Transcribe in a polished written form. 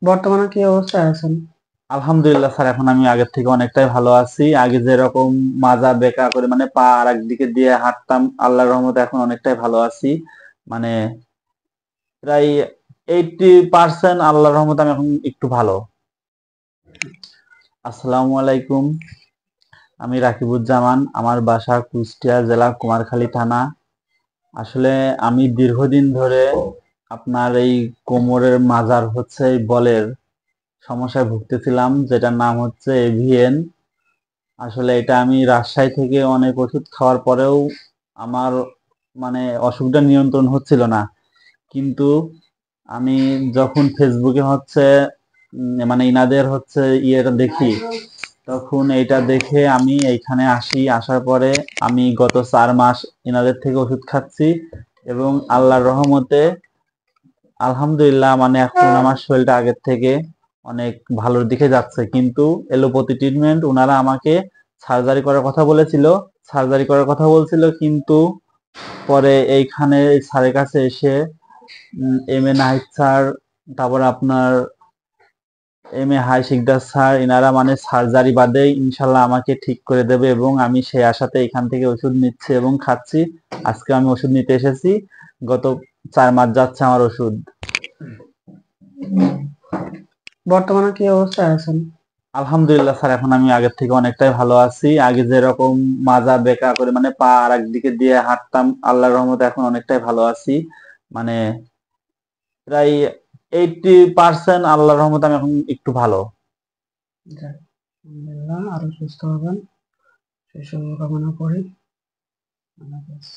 বর্তমানে কি অবস্থায় আছেন? আলহামদুলিল্লাহ স্যার, এখন আমি আগের থেকে অনেকটাই ভালো আছি। আগে যেরকম মাজা বেঁকা করে মানে পা আর একদিকে দিয়ে হাঁটতাম, আল্লাহর রহমতে এখন অনেকটাই ভালো আছি। মানে প্রায় 80% আল্লাহর রহমতে আমি এখন একটু ভালো। আসসালামু আলাইকুম। আমি রাকিবুজ্জামান, আমার বাসা কুষ্টিয়া জেলা কুমারখালী থানা। আসলে আমি দীর্ঘদিন ধরে আপনার এই কোমরের মাজার হচ্ছে এই বলের সমস্যায় ভুগতেছিলাম, যেটার নাম হচ্ছে এভিএন। আসলে এটা আমি রাজশাহী থেকে অনেক ওষুধ খাওয়ার পরেও আমার মানে অসুখটা নিয়ন্ত্রণ হচ্ছিল না। কিন্তু আমি যখন ফেসবুকে হচ্ছে মানে ইনাদের হচ্ছে ইয়েটা দেখি, তখন এটা দেখে আমি এইখানে আসি। আসার পরে আমি গত 4 মাস ইনাদের থেকে ওষুধ খাচ্ছি এবং আল্লাহর রহমতে আলহামদুলিল্লাহ মানে এখন আমার শরীরটা আগের থেকে অনেক ভালোর দিকে যাচ্ছে। কিন্তু এলোপ্যাথি ট্রিটমেন্ট ওনারা আমাকে সার্জারি করার কথা বলেছিল, কিন্তু পরে এইখানে স্যারের কাছে এসে এম এ নাহিদ স্যার, তারপর আপনার M A high Sikdar sir, এনারা মানে সার্জারি বাদেই ইনশাল্লাহ আমাকে ঠিক করে দেবে এবং আমি সেই আশাতে এখান থেকে ওষুধ নিচ্ছি এবং খাচ্ছি। আজকে আমি ওষুধ নিতে এসেছি, গত 4 মাস যাচ্ছে আমার ওষুধ। বর্তমানে কি অবস্থায় আছেন? আলহামদুলিল্লাহ স্যার, এখন আমি আগের থেকে অনেকটাই ভালো আছি। আগে যেরকম মাজা বেঁকা করে মানে পা আর একদিকে দিয়ে হাঁটতাম, আল্লাহর রহমতে এখন অনেকটাই ভালো আছি। মানে প্রায় 80% আল্লাহর রহমতে আমি এখন একটু ভালো। যাক, আলহামদুলিল্লাহ, আরো সুস্থ হবেন সেই শুভকামনা করি। আল্লাহ হাফেজ।